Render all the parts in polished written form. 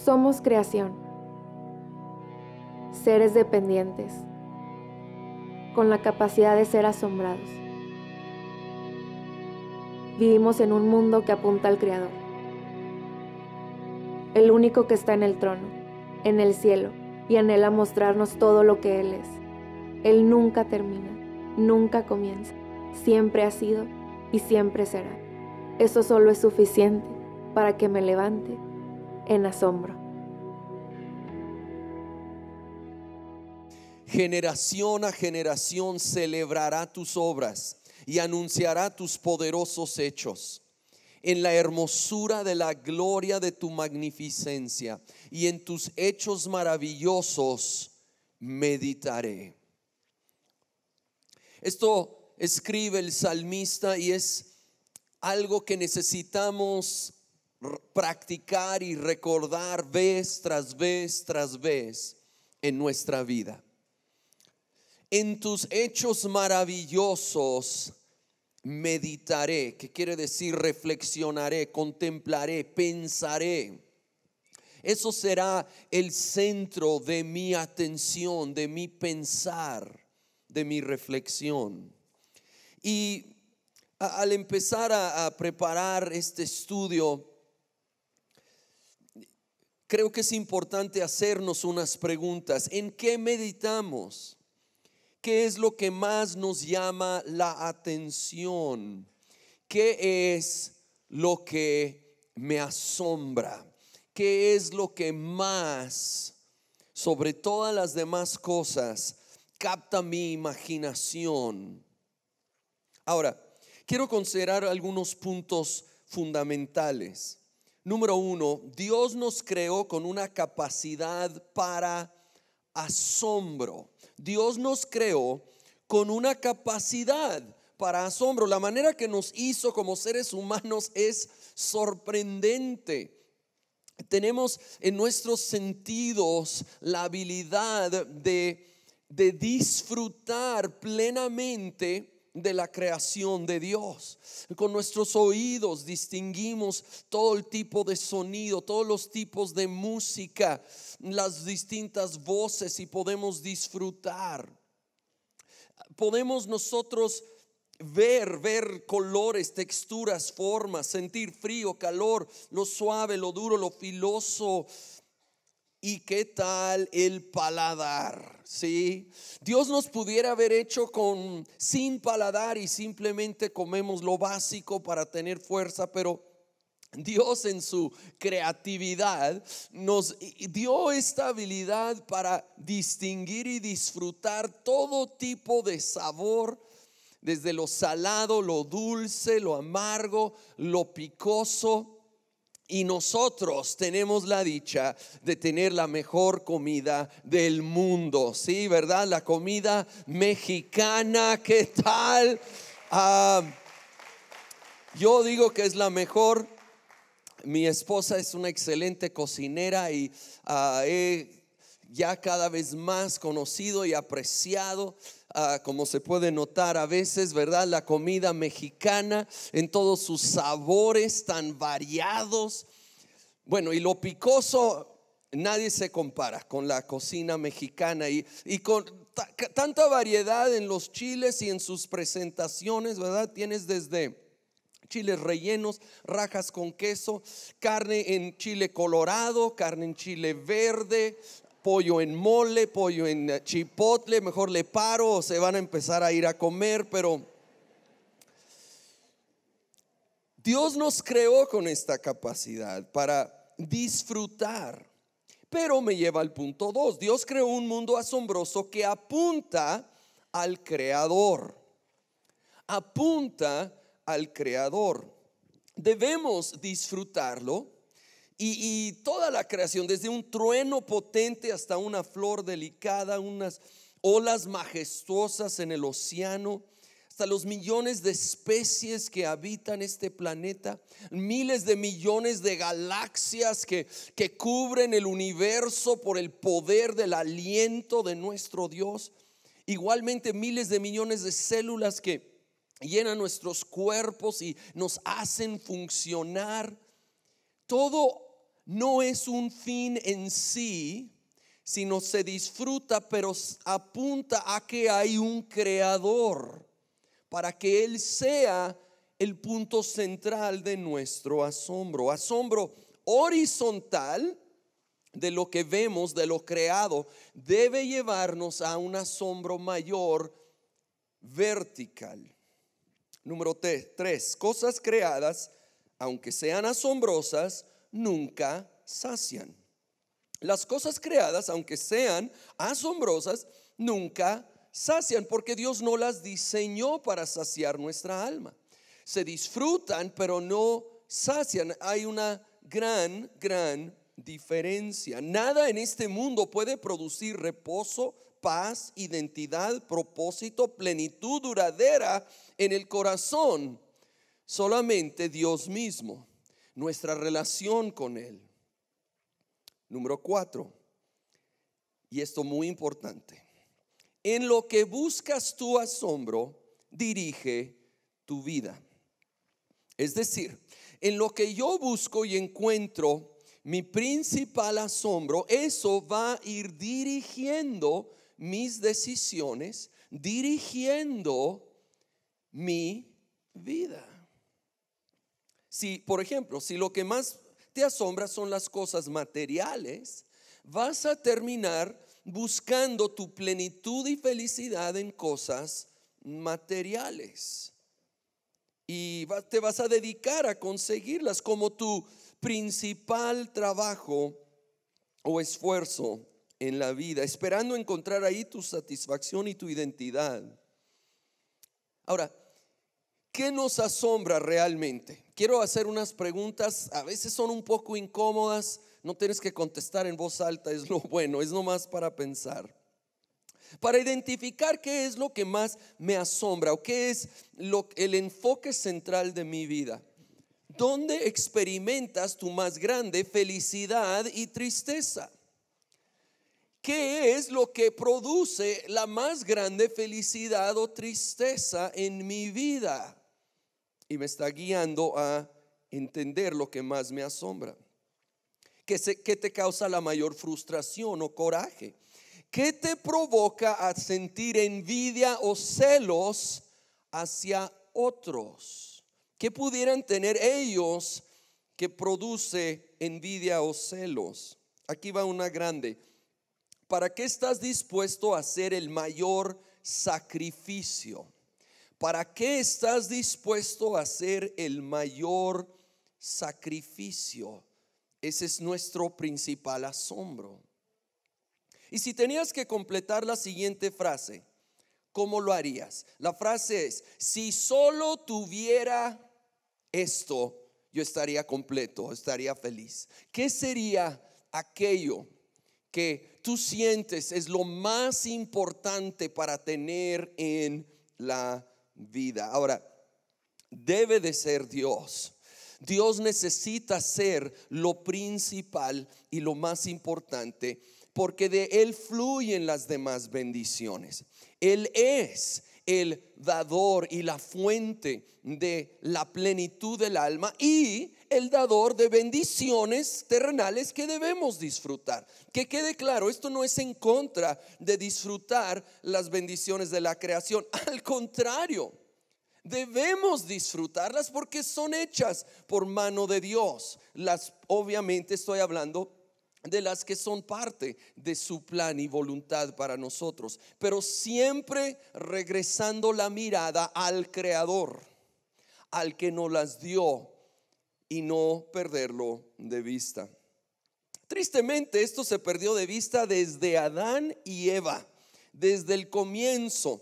Somos creación, seres dependientes, con la capacidad de ser asombrados. Vivimos en un mundo que apunta al Creador, el único que está en el trono, en el cielo, y anhela mostrarnos todo lo que Él es. Él nunca termina, nunca comienza, siempre ha sido y siempre será. Eso solo es suficiente para que me levante en asombro. Generación a generación celebrará tus obras y anunciará tus poderosos hechos. En la hermosura de la gloria de tu magnificencia y en tus hechos maravillosos meditaré. Esto escribe el salmista y es algo que necesitamos practicar y recordar vez tras vez tras vez en nuestra vida. En tus hechos maravillosos meditaré, que quiere decir reflexionaré, contemplaré, pensaré. Eso será el centro de mi atención, de mi pensar, de mi reflexión. Y al empezar a preparar este estudio, creo que es importante hacernos unas preguntas. ¿En qué meditamos? ¿Qué es lo que más nos llama la atención? ¿Qué es lo que me asombra? ¿Qué es lo que más, sobre todas las demás cosas, capta mi imaginación? Ahora, quiero considerar algunos puntos fundamentales. Número uno, Dios nos creó con una capacidad para asombro. Dios nos creó con una capacidad para asombro. La manera que nos hizo como seres humanos es sorprendente. Tenemos en nuestros sentidos la habilidad de disfrutar plenamente de la creación de Dios. Con nuestros oídos distinguimos todo el tipo de sonido, todos los tipos de música, las distintas voces, y podemos disfrutar. Podemos nosotros ver colores, texturas, formas, sentir frío, calor, lo suave, lo duro, lo filoso. ¿Y qué tal el paladar? ¿Sí? Dios nos pudiera haber hecho sin paladar y simplemente comemos lo básico para tener fuerza, pero Dios en su creatividad nos dio esta habilidad para distinguir y disfrutar todo tipo de sabor, desde lo salado, lo dulce, lo amargo, lo picoso. Y nosotros tenemos la dicha de tener la mejor comida del mundo, ¿sí? ¿Verdad? La comida mexicana, ¿qué tal? Yo digo que es la mejor. Mi esposa es una excelente cocinera y he ya cada vez más conocido y apreciado, como se puede notar a veces, ¿verdad? La comida mexicana en todos sus sabores tan variados. Bueno, y lo picoso, nadie se compara con la cocina mexicana y con tanta variedad en los chiles y en sus presentaciones, ¿verdad? Tienes desde chiles rellenos, rajas con queso, carne en chile colorado, carne en chile verde, pollo en mole, pollo en chipotle. Mejor le paro o se van a empezar a ir a comer. Pero Dios nos creó con esta capacidad para disfrutar. Pero me lleva al punto 2. Dios creó un mundo asombroso que apunta al Creador. Apunta al Creador. Debemos disfrutarlo. Y toda la creación, desde un trueno potente hasta una flor delicada, unas olas majestuosas en el océano, hasta los millones de especies que habitan este planeta, miles de millones de galaxias que cubren el universo por el poder del aliento de nuestro Dios. Igualmente miles de millones de células que llenan nuestros cuerpos y nos hacen funcionar. Todo no es un fin en sí, sino se disfruta, pero apunta a que hay un creador para que Él sea el punto central de nuestro asombro. Asombro horizontal de lo que vemos, de lo creado, debe llevarnos a un asombro mayor vertical. Número 3, cosas creadas, aunque sean asombrosas, nunca sacian. Las cosas creadas, aunque sean asombrosas, nunca sacian, porque Dios no las diseñó para saciar nuestra alma. Se disfrutan, pero no sacian. Hay una gran diferencia. Nada en este mundo puede producir reposo, paz, identidad, propósito, plenitud duradera en el corazón. Solamente Dios mismo, nuestra relación con Él. Número 4, y esto muy importante: en lo que buscas tu asombro, dirige tu vida. Es decir, en lo que yo busco y encuentro mi principal asombro, eso va a ir dirigiendo mis decisiones, dirigiendo mi vida. Si, por ejemplo, si lo que más te asombra son las cosas materiales, vas a terminar buscando tu plenitud y felicidad en cosas materiales. Y te vas a dedicar a conseguirlas como tu principal trabajo o esfuerzo en la vida, esperando encontrar ahí tu satisfacción y tu identidad. Ahora, ¿qué nos asombra realmente? Quiero hacer unas preguntas, a veces son un poco incómodas, no tienes que contestar en voz alta, es lo bueno, es nomás para pensar. Para identificar qué es lo que más me asombra o qué es el enfoque central de mi vida. ¿Dónde experimentas tu más grande felicidad y tristeza? ¿Qué es lo que produce la más grande felicidad o tristeza en mi vida? Y me está guiando a entender lo que más me asombra. ¿Qué te causa la mayor frustración o coraje? ¿Qué te provoca a sentir envidia o celos hacia otros? ¿Qué pudieran tener ellos que produce envidia o celos? Aquí va una grande. ¿Para qué estás dispuesto a hacer el mayor sacrificio? ¿Para qué estás dispuesto a hacer el mayor sacrificio? Ese es nuestro principal asombro. Y si tenías que completar la siguiente frase, ¿cómo lo harías? La frase es: si solo tuviera esto, yo estaría completo, estaría feliz. ¿Qué sería aquello que tú sientes es lo más importante para tener en la vida? Ahora, debe de ser Dios. Dios necesita ser lo principal y lo más importante, porque de Él fluyen las demás bendiciones. Él es el dador y la fuente de la plenitud del alma y el dador de bendiciones terrenales que debemos disfrutar. Que quede claro, esto no es en contra de disfrutar las bendiciones de la creación. Al contrario, debemos disfrutarlas porque son hechas por mano de Dios. Obviamente estoy hablando de las que son parte de su plan y voluntad para nosotros, pero siempre regresando la mirada al Creador, al que nos las dio, y no perderlo de vista. Tristemente, esto se perdió de vista desde Adán y Eva, desde el comienzo.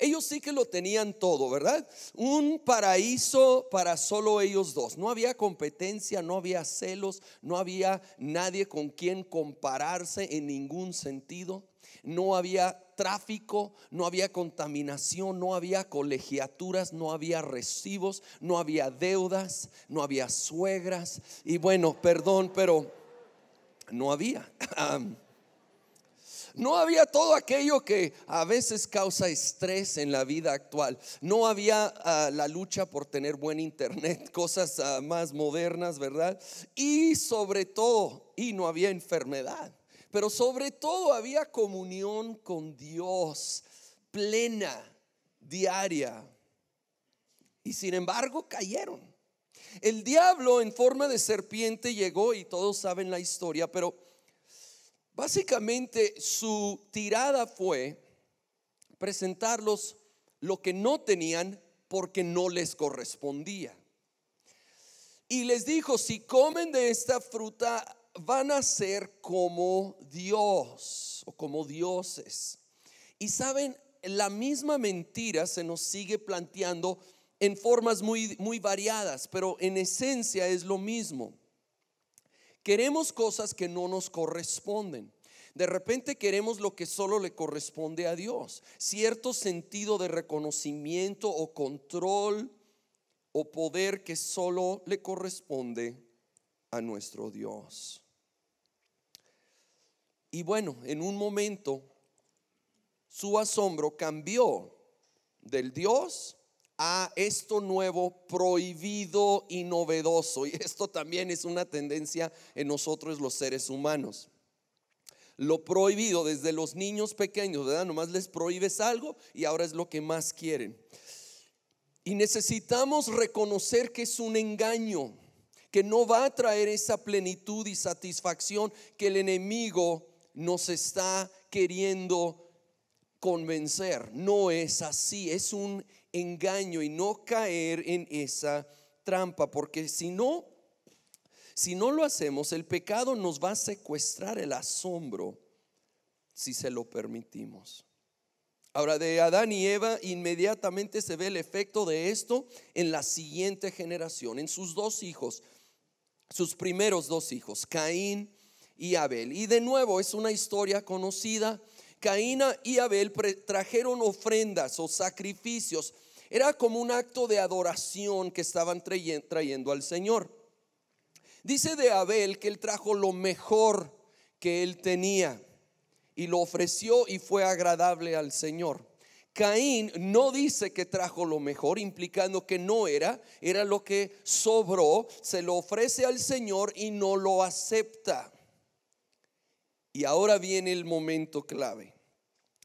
Ellos sí que lo tenían todo, ¿verdad? Un paraíso para solo ellos dos. No había competencia, no había celos, no había nadie con quien compararse en ningún sentido. No había tráfico, no había contaminación, no había colegiaturas, no había recibos, no había deudas, no había suegras. Y bueno, perdón, pero no había. No había todo aquello que a veces causa estrés en la vida actual. No había la lucha por tener buen internet, cosas más modernas, ¿verdad? Y sobre todo, y no había enfermedad, pero sobre todo había comunión con Dios plena, diaria. Y sin embargo cayeron. El diablo en forma de serpiente llegó, y todos saben la historia, pero básicamente su tirada fue presentarlos lo que no tenían porque no les correspondía. Y les dijo: si comen de esta fruta van a ser como Dios o como dioses. Y saben, la misma mentira se nos sigue planteando en formas muy variadas, pero en esencia es lo mismo. Queremos cosas que no nos corresponden. De repente queremos lo que solo le corresponde a Dios. Cierto sentido de reconocimiento o control o poder que solo le corresponde a nuestro Dios. Y bueno, en un momento su asombro cambió del Dios a esto nuevo, prohibido y novedoso. Y esto también es una tendencia en nosotros los seres humanos. Lo prohibido, desde los niños pequeños, ¿verdad? Nomás les prohíbes algo y ahora es lo que más quieren. Y necesitamos reconocer que es un engaño, que no va a traer esa plenitud y satisfacción que el enemigo nos está queriendo convencer. No es así, es un engaño, y no caer en esa trampa, porque si no lo hacemos, el pecado nos va a secuestrar el asombro si se lo permitimos. Ahora, de Adán y Eva inmediatamente se ve el efecto de esto en la siguiente generación, en sus dos hijos, sus primeros dos hijos, Caín y Abel. Y de nuevo es una historia conocida. Caín y Abel trajeron ofrendas o sacrificios. Era como un acto de adoración que estaban trayendo al Señor. Dice de Abel que él trajo lo mejor que él tenía y lo ofreció y fue agradable al Señor. Caín no dice que trajo lo mejor, implicando que no era lo que sobró. Se lo ofrece al Señor y no lo acepta. Y ahora viene el momento clave.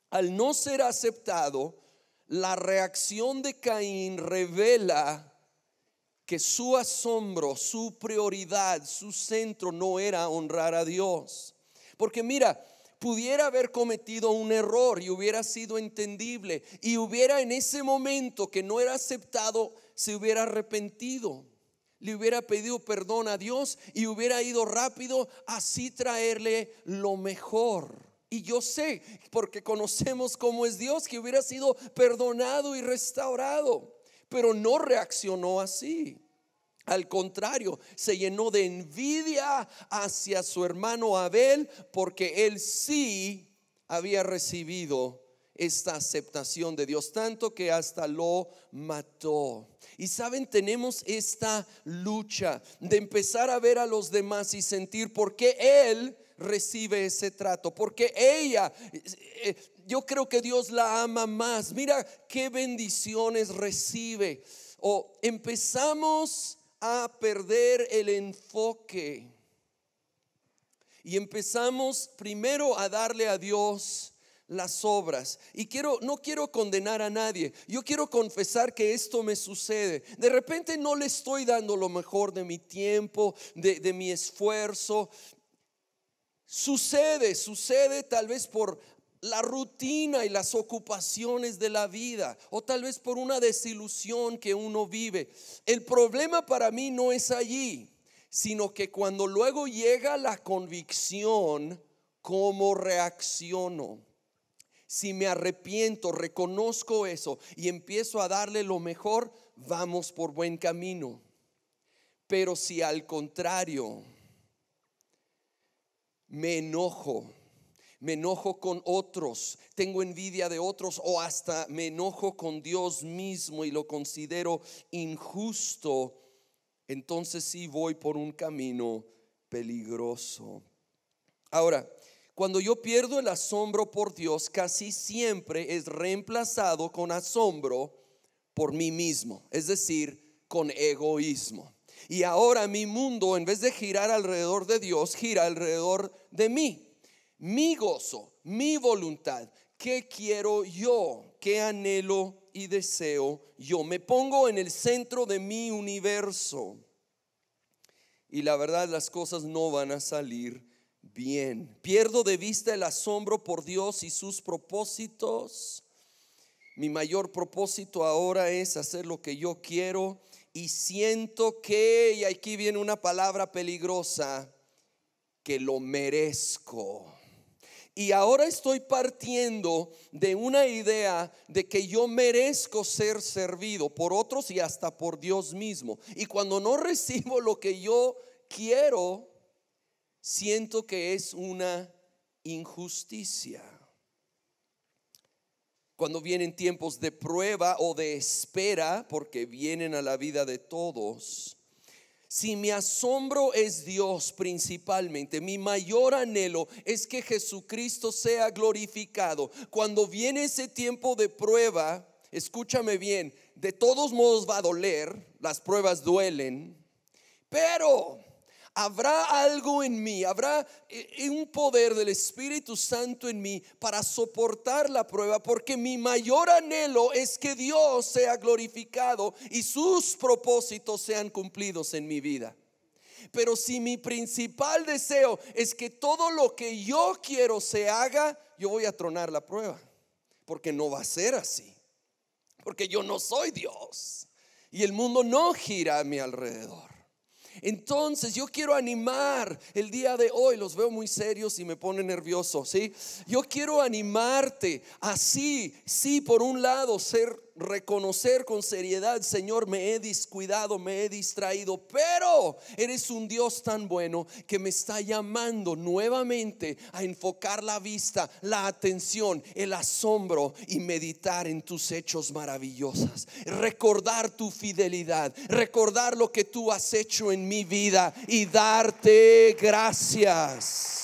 Al no ser aceptado, la reacción de Caín revela que su asombro, su prioridad, su centro no era honrar a Dios. Porque mira, pudiera haber cometido un error y hubiera sido entendible, y hubiera en ese momento que no era aceptado, se hubiera arrepentido, le hubiera pedido perdón a Dios y hubiera ido rápido así traerle lo mejor. Y yo sé, porque conocemos cómo es Dios, que hubiera sido perdonado y restaurado, pero no reaccionó así. Al contrario, se llenó de envidia hacia su hermano Abel, porque él sí había recibido esta aceptación de Dios, tanto que hasta lo mató. Y saben, tenemos esta lucha de empezar a ver a los demás y sentir por qué él recibe ese trato, porque ella, yo creo que Dios la ama más. Mira qué bendiciones recibe. O empezamos a perder el enfoque y empezamos primero a darle a Dios las obras. Y no quiero condenar a nadie. Yo quiero confesar que esto me sucede. De repente no le estoy dando lo mejor de mi tiempo, de mi esfuerzo. Sucede tal vez por la rutina y las ocupaciones de la vida, o tal vez por una desilusión que uno vive. El problema para mí no es allí, sino que cuando luego llega la convicción, ¿cómo reacciono? Si me arrepiento, reconozco eso y empiezo a darle lo mejor, vamos por buen camino. Pero si al contrario me enojo con otros, tengo envidia de otros, o hasta me enojo con Dios mismo y lo considero injusto, entonces sí voy por un camino peligroso. Ahora, Cuando yo pierdo el asombro por Dios, casi siempre es reemplazado con asombro por mí mismo, es decir, con egoísmo. Y ahora mi mundo, en vez de girar alrededor de Dios, gira alrededor de mí. Mi gozo, mi voluntad, ¿qué quiero yo? ¿Qué anhelo y deseo yo? Me pongo en el centro de mi universo. Y la verdad, las cosas no van a salir bien. Pierdo de vista el asombro por Dios y sus propósitos. Mi mayor propósito ahora es hacer lo que yo quiero y siento que, y aquí viene una palabra peligrosa, que lo merezco. Y ahora estoy partiendo de una idea de que yo merezco ser servido por otros y hasta por Dios mismo. Y cuando no recibo lo que yo quiero, siento que es una injusticia. Cuando vienen tiempos de prueba o de espera, porque vienen a la vida de todos, si mi asombro es Dios principalmente, mi mayor anhelo es que Jesucristo sea glorificado. Cuando viene ese tiempo de prueba, escúchame bien, de todos modos va a doler, las pruebas duelen, pero habrá algo en mí, habrá un poder del Espíritu Santo en mí para soportar la prueba, porque mi mayor anhelo es que Dios sea glorificado y sus propósitos sean cumplidos en mi vida. Pero si mi principal deseo es que todo lo que yo quiero se haga, yo voy a tronar la prueba, porque no va a ser así, porque yo no soy Dios y el mundo no gira a mi alrededor. Entonces yo quiero animar el día de hoy, los veo muy serios y me pone nervioso, ¿sí? Yo quiero animarte así, sí, por un lado reconocer con seriedad, Señor, me he descuidado, me he distraído, pero eres un Dios tan bueno que me está llamando nuevamente a enfocar la vista, la atención, el asombro y meditar en tus hechos maravillosos, recordar tu fidelidad, recordar lo que tú has hecho en mi vida y darte gracias.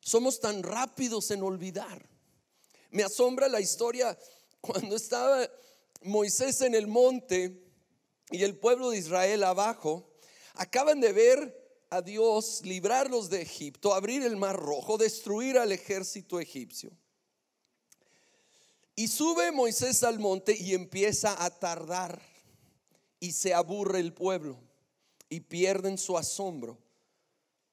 Somos tan rápidos en olvidar. Me asombra la historia cuando estaba Moisés en el monte y el pueblo de Israel abajo. Acaban de ver a Dios librarlos de Egipto, abrir el mar rojo, destruir al ejército egipcio. Y sube Moisés al monte y empieza a tardar y se aburre el pueblo y pierden su asombro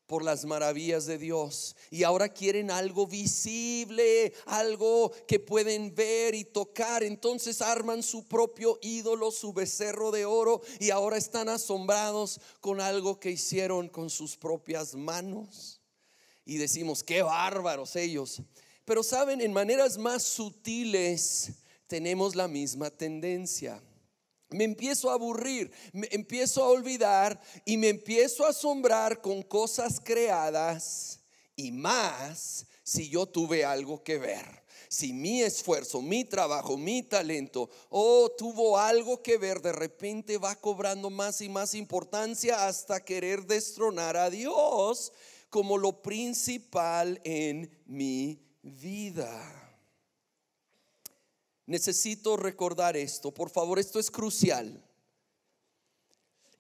por las maravillas de Dios, y ahora quieren algo visible, algo que pueden ver y tocar. Entonces arman su propio ídolo, su becerro de oro, y ahora están asombrados con algo que hicieron con sus propias manos. Y decimos, qué bárbaros ellos. Pero saben, en maneras más sutiles tenemos la misma tendencia. Me empiezo a aburrir, me empiezo a olvidar y me empiezo a asombrar con cosas creadas, y más si yo tuve algo que ver. Si mi esfuerzo, mi trabajo, mi talento tuvo algo que ver, de repente va cobrando más y más importancia hasta querer destronar a Dios como lo principal en mi vida. Necesito recordar esto, por favor, esto es crucial.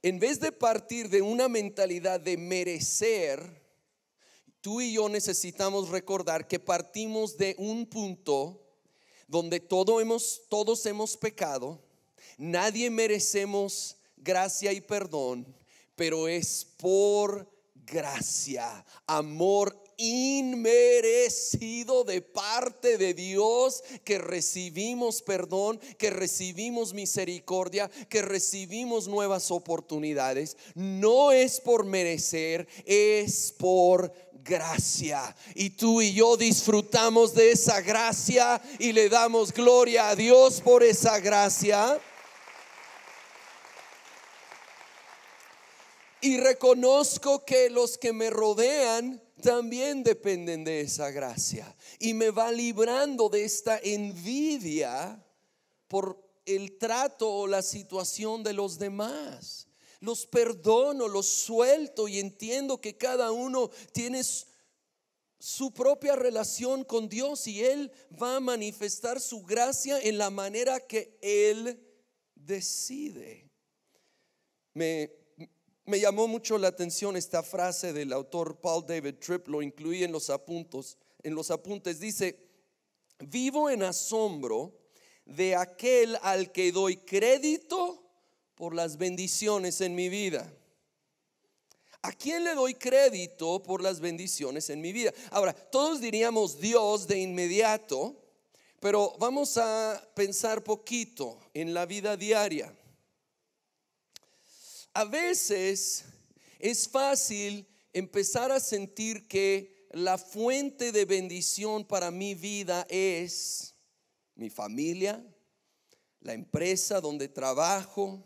En vez de partir de una mentalidad de merecer, tú y yo necesitamos recordar que partimos de un punto donde todos hemos pecado, nadie merecemos gracia y perdón, pero es por gracia, amor inmerecido de parte de Dios, que recibimos perdón, que recibimos misericordia, que recibimos nuevas oportunidades. No es por merecer, es por gracia, y tú y yo disfrutamos de esa gracia y le damos gloria a Dios por esa gracia. Y reconozco que los que me rodean también dependen de esa gracia, y me va librando de esta envidia por el trato o la situación de los demás. Los perdono, los suelto y entiendo que cada uno tiene su propia relación con Dios y Él va a manifestar su gracia en la manera que Él decide. Me llamó mucho la atención esta frase del autor Paul David Tripp, lo incluí en los apuntes. Dice: vivo en asombro de aquel al que doy crédito por las bendiciones en mi vida. ¿A quién le doy crédito por las bendiciones en mi vida? Ahora, todos diríamos Dios de inmediato, pero vamos a pensar poquito en la vida diaria. A veces es fácil empezar a sentir que la fuente de bendición para mi vida es mi familia, la empresa donde trabajo,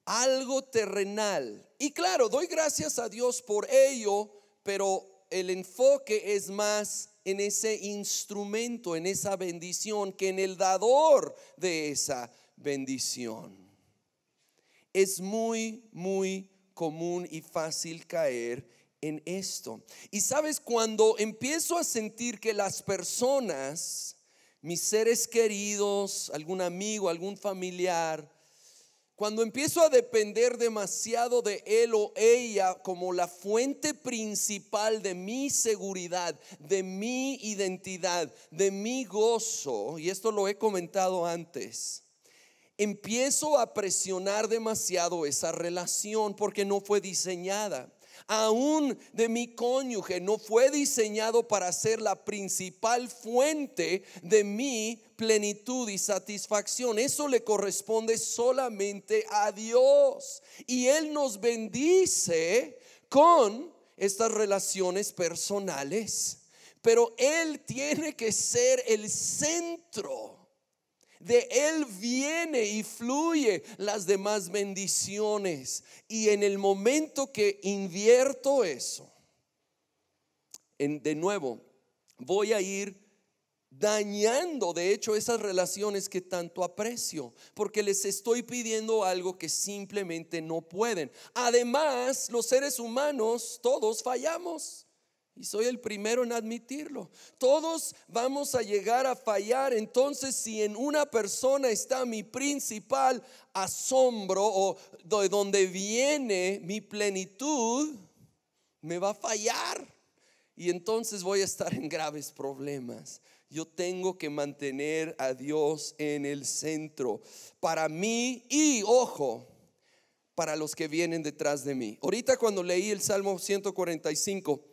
algo terrenal. Y claro, doy gracias a Dios por ello, pero el enfoque es más en ese instrumento, en esa bendición, que en el dador de esa bendición. Es muy, muy común y fácil caer en esto. Y sabes, cuando empiezo a sentir que las personas, mis seres queridos, algún amigo, algún familiar, cuando empiezo a depender demasiado de él o ella como la fuente principal de mi seguridad, de mi identidad, de mi gozo, y esto lo he comentado antes, empiezo a presionar demasiado esa relación porque no fue diseñada. Aún de mi cónyuge no fue diseñado para ser la principal fuente de mi plenitud y satisfacción. Eso le corresponde solamente a Dios. Y Él nos bendice con estas relaciones personales. Pero Él tiene que ser el centro. De Él viene y fluye las demás bendiciones. Y en el momento que invierto eso, de nuevo, voy a ir dañando de hecho esas relaciones que tanto aprecio, porque les estoy pidiendo algo que simplemente no pueden. Además, los seres humanos todos fallamos. Y soy el primero en admitirlo. Todos vamos a llegar a fallar. Entonces, si en una persona está mi principal asombro o de donde viene mi plenitud, me va a fallar. Y entonces voy a estar en graves problemas. Yo tengo que mantener a Dios en el centro para mí y, ojo, para los que vienen detrás de mí. Ahorita cuando leí el Salmo 145,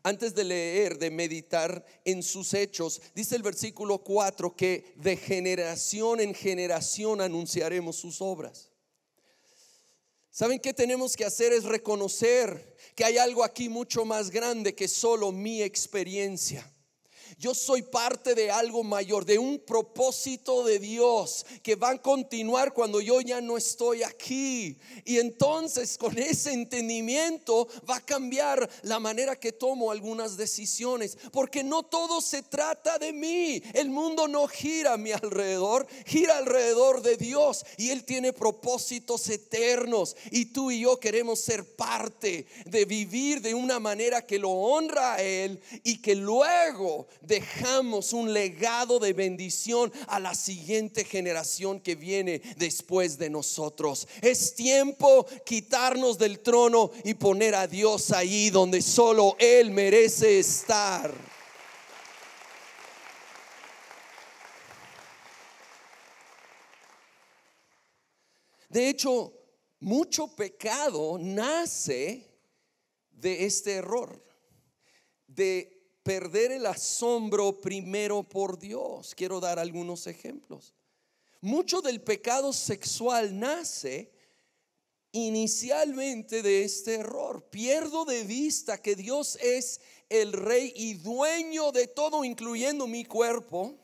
antes de leer, de meditar en sus hechos, dice el versículo 4 que de generación en generación anunciaremos sus obras. ¿Saben qué tenemos que hacer? Es reconocer que hay algo aquí mucho más grande que solo mi experiencia. Yo soy parte de algo mayor, de un propósito de Dios que va a continuar cuando yo ya no estoy aquí. Y entonces con ese entendimiento va a cambiar la manera que tomo algunas decisiones, porque no todo se trata de mí. El mundo no gira a mi alrededor, gira alrededor de Dios, y Él tiene propósitos eternos, y tú y yo queremos ser parte de vivir de una manera que lo honra a Él y que luego dejamos un legado de bendición a la siguiente generación que viene después de nosotros. Es tiempo quitarnos del trono y poner a Dios ahí donde solo Él merece estar. De hecho, mucho pecado nace de este error, de perder el asombro primero por Dios. Quiero dar algunos ejemplos. Mucho del pecado sexual nace inicialmente de este error. Pierdo de vista que Dios es el rey y dueño de todo, incluyendo mi cuerpo,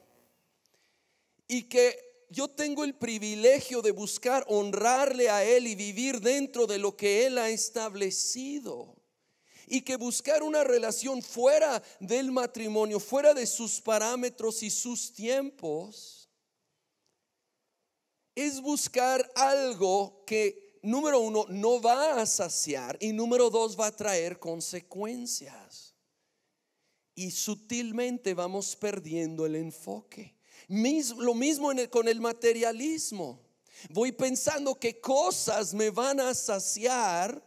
y que yo tengo el privilegio de buscar honrarle a Él y vivir dentro de lo que Él ha establecido. Y que buscar una relación fuera del matrimonio, fuera de sus parámetros y sus tiempos, es buscar algo que, número uno, no va a saciar y número dos, va a traer consecuencias. Y sutilmente vamos perdiendo el enfoque. Lo mismo con el materialismo. Voy pensando que cosas me van a saciar,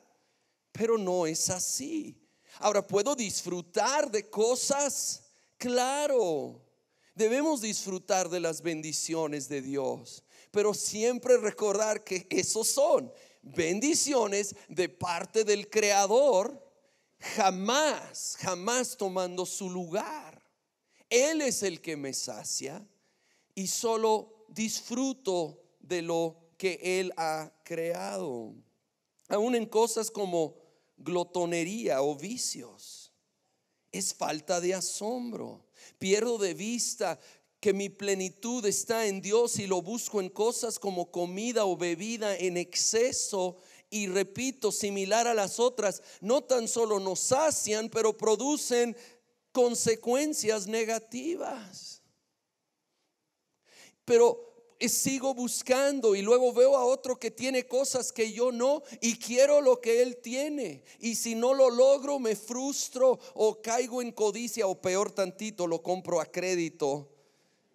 pero no es así. Ahora, ¿puedo disfrutar de cosas? Claro, debemos disfrutar de las bendiciones de Dios, pero siempre recordar que esos son bendiciones de parte del Creador, jamás tomando su lugar. Él es el que me sacia y solo disfruto de lo que Él ha creado. Aún en cosas como glotonería o vicios, es falta de asombro. Pierdo de vista que mi plenitud está en Dios y lo busco en cosas como comida o bebida en exceso. Y repito, similar a las otras, no tan solo nos sacian, pero producen consecuencias negativas. Pero sigo buscando y luego veo a otro que tiene cosas que yo no y quiero lo que él tiene, y si no lo logro me frustro o caigo en codicia, o peor tantito, lo compro a crédito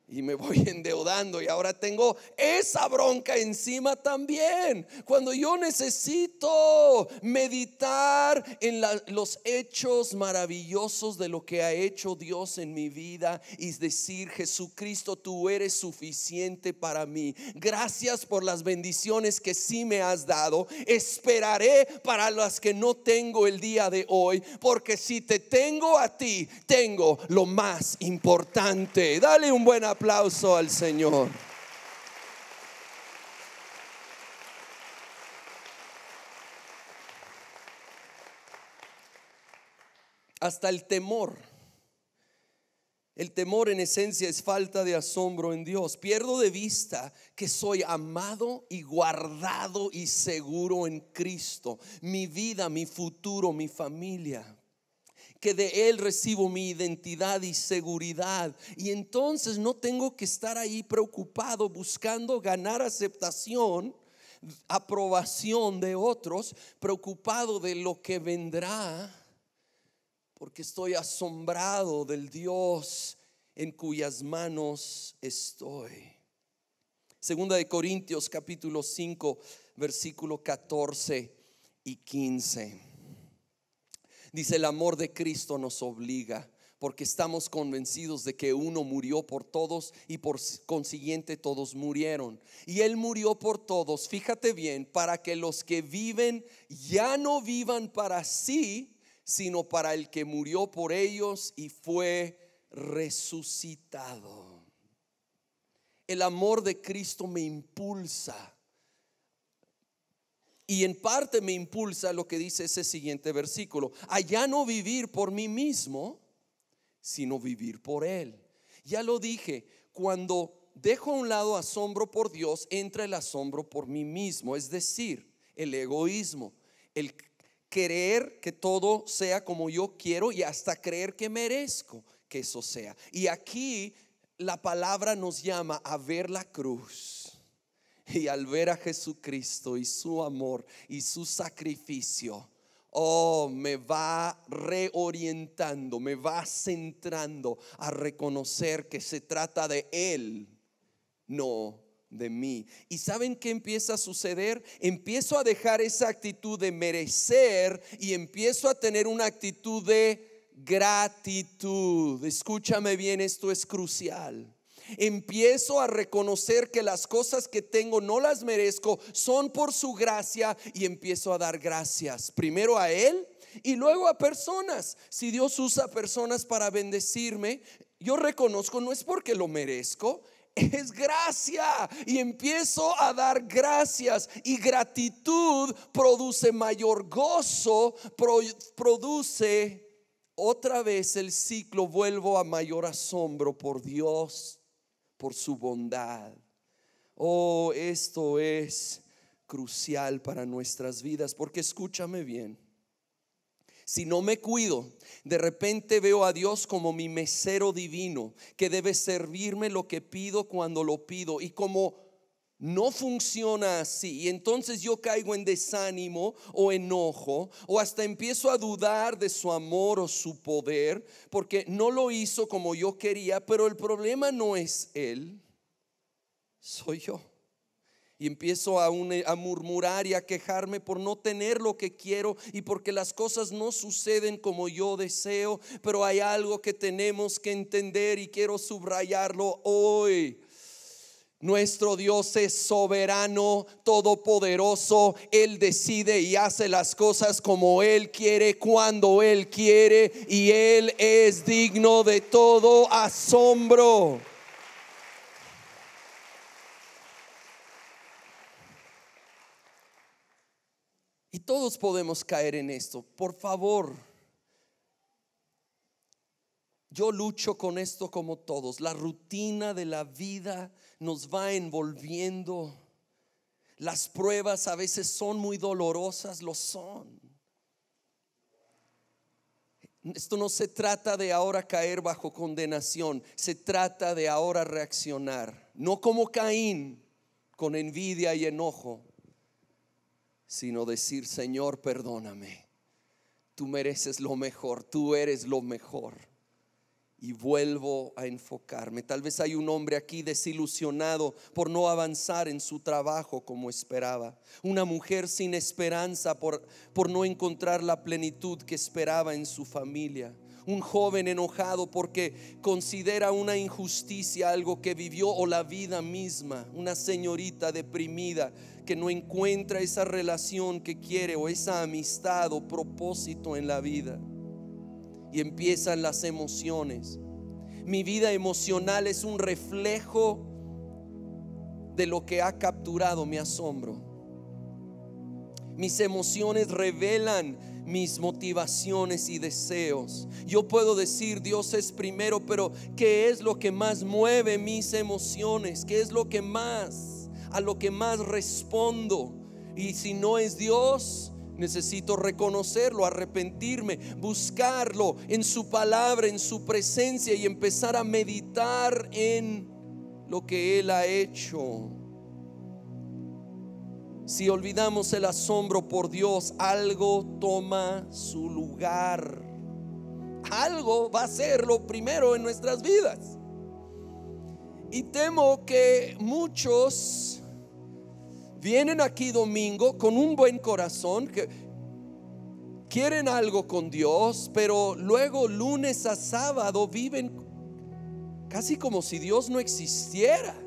y me voy endeudando y ahora tengo esa bronca encima también, cuando yo necesito meditar en los hechos maravillosos de lo que ha hecho Dios en mi vida y decir: Jesucristo, tú eres suficiente para mí. Gracias por las bendiciones que sí me has dado. Esperaré para las que no tengo el día de hoy, porque si te tengo a ti, tengo lo más importante. Dale un buen aplauso al Señor. Hasta el temor en esencia es falta de asombro en Dios. Pierdo de vista que soy amado y guardado y seguro en Cristo. Mi vida, mi futuro, mi familia, que de Él recibo mi identidad y seguridad, y entonces no tengo que estar ahí preocupado buscando ganar aceptación, aprobación de otros, preocupado de lo que vendrá, porque estoy asombrado del Dios en cuyas manos estoy. Segunda de Corintios capítulo 5 versículo 14 y 15. Dice: el amor de Cristo nos obliga, porque estamos convencidos de que uno murió por todos y por consiguiente todos murieron. Y Él murió por todos, fíjate bien, para que los que viven ya no vivan para sí, sino para el que murió por ellos y fue resucitado. El amor de Cristo me impulsa. Y en parte me impulsa lo que dice ese siguiente versículo: a ya no vivir por mí mismo, sino vivir por Él. Ya lo dije, cuando dejo a un lado asombro por Dios, entra el asombro por mí mismo, es decir, el egoísmo, el querer que todo sea como yo quiero y hasta creer que merezco que eso sea. Y aquí la palabra nos llama a ver la cruz. Y al ver a Jesucristo y su amor y su sacrificio, me va reorientando, me va centrando a reconocer que se trata de Él, no de mí. ¿Y saben qué empieza a suceder? Empiezo a dejar esa actitud de merecer y empiezo a tener una actitud de gratitud. Escúchame bien, esto es crucial. Empiezo a reconocer que las cosas que tengo no las merezco, son por su gracia, y empiezo a dar gracias primero a Él y luego a personas. Si Dios usa personas para bendecirme, yo reconozco, no es porque lo merezco, es gracia, y empiezo a dar gracias, y gratitud produce mayor gozo, produce otra vez el ciclo, vuelvo a mayor asombro por Dios, por su bondad. Esto es crucial para nuestras vidas, porque escúchame bien, si no me cuido, de repente veo a Dios como mi mesero divino que debe servirme lo que pido cuando lo pido, y como no funciona así. Y entonces yo caigo en desánimo o enojo, o hasta empiezo a dudar de su amor o su poder, porque no lo hizo como yo quería. Pero el problema no es él, soy yo. Y empiezo a murmurar y a quejarme por no tener lo que quiero y porque las cosas no suceden como yo deseo. Pero hay algo que tenemos que entender y quiero subrayarlo hoy. Nuestro Dios es soberano, todopoderoso. Él decide y hace las cosas como Él quiere, cuando Él quiere, y Él es digno de todo asombro. Y todos podemos caer en esto. Por favor, yo lucho con esto como todos. La rutina de la vida nos va envolviendo. Las pruebas a veces son muy dolorosas, lo son. Esto no se trata de ahora caer bajo condenación, se trata de ahora reaccionar. No como Caín, con envidia y enojo, sino decir: Señor, perdóname. Tú mereces lo mejor, tú eres lo mejor. Y vuelvo a enfocarme. Tal vez hay un hombre aquí desilusionado por no avanzar en su trabajo como esperaba. Una mujer sin esperanza por no encontrar la plenitud que esperaba en su familia. Un joven enojado porque considera una injusticia algo que vivió o la vida misma. Una señorita deprimida que no encuentra esa relación que quiere o esa amistad o propósito en la vida. Y empiezan las emociones. Mi vida emocional es un reflejo de lo que ha capturado mi asombro. Mis emociones revelan mis motivaciones y deseos. Yo puedo decir Dios es primero, pero ¿qué es lo que más mueve mis emociones? ¿Qué es lo que más, a lo que más respondo? Y si no es Dios, necesito reconocerlo, arrepentirme, buscarlo en su palabra, en su presencia, y empezar a meditar en lo que Él ha hecho. Si olvidamos el asombro por Dios, algo toma su lugar. Algo va a ser lo primero en nuestras vidas. Y temo que muchos vienen aquí domingo con un buen corazón, que quieren algo con Dios, pero luego lunes a sábado viven casi como si Dios no existiera.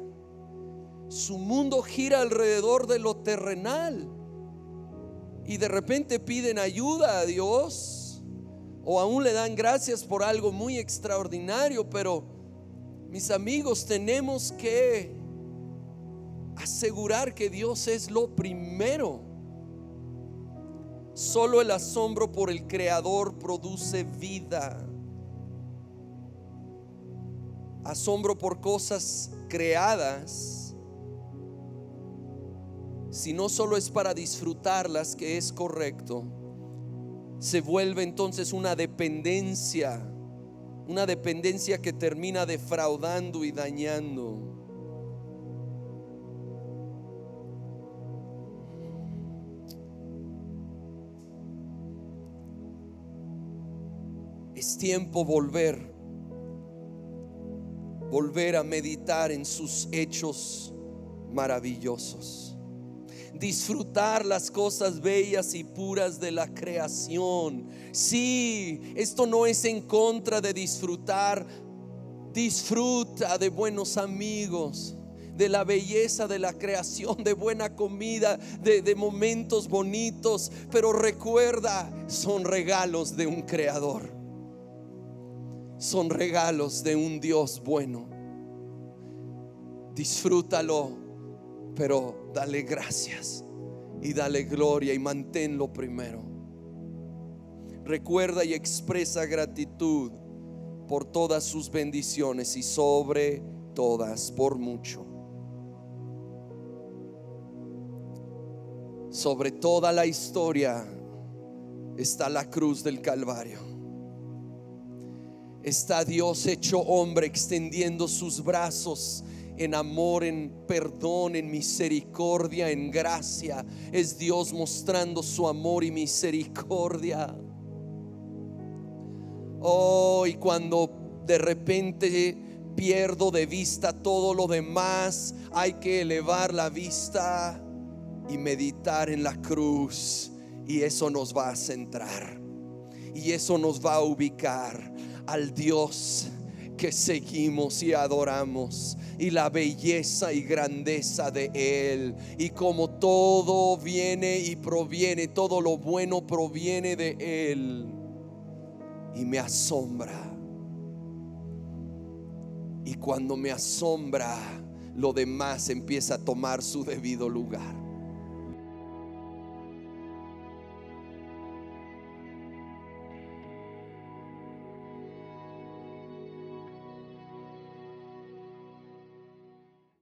Su mundo gira alrededor de lo terrenal y de repente piden ayuda a Dios o aún le dan gracias por algo muy extraordinario. Pero mis amigos, tenemos que asegurar que Dios es lo primero. Solo el asombro por el Creador produce vida. Asombro por cosas creadas, si no solo es para disfrutarlas, que es correcto, se vuelve entonces una dependencia que termina defraudando y dañando. Es tiempo volver a meditar en sus hechos maravillosos. Disfrutar las cosas bellas y puras de la creación. Sí, esto no es en contra de disfrutar. Disfruta de buenos amigos, de la belleza de la creación, de buena comida, de momentos bonitos. Pero recuerda, son regalos de un creador. Son regalos de un Dios bueno. Disfrútalo, pero dale gracias y dale gloria y manténlo primero. Recuerda y expresa gratitud por todas sus bendiciones y sobre todas por mucho. Sobre toda la historia está la cruz del Calvario. Está Dios hecho hombre extendiendo sus brazos en amor, en perdón, en misericordia, en gracia. Es Dios mostrando su amor y misericordia. Oh, y cuando de repente pierdo de vista todo lo demás, hay que elevar la vista y meditar en la cruz, y eso nos va a centrar, y eso nos va a ubicar al Dios que seguimos y adoramos, y la belleza y grandeza de Él, y como todo viene y proviene, todo lo bueno proviene de Él, y me asombra. Y cuando me asombra, lo demás empieza a tomar su debido lugar.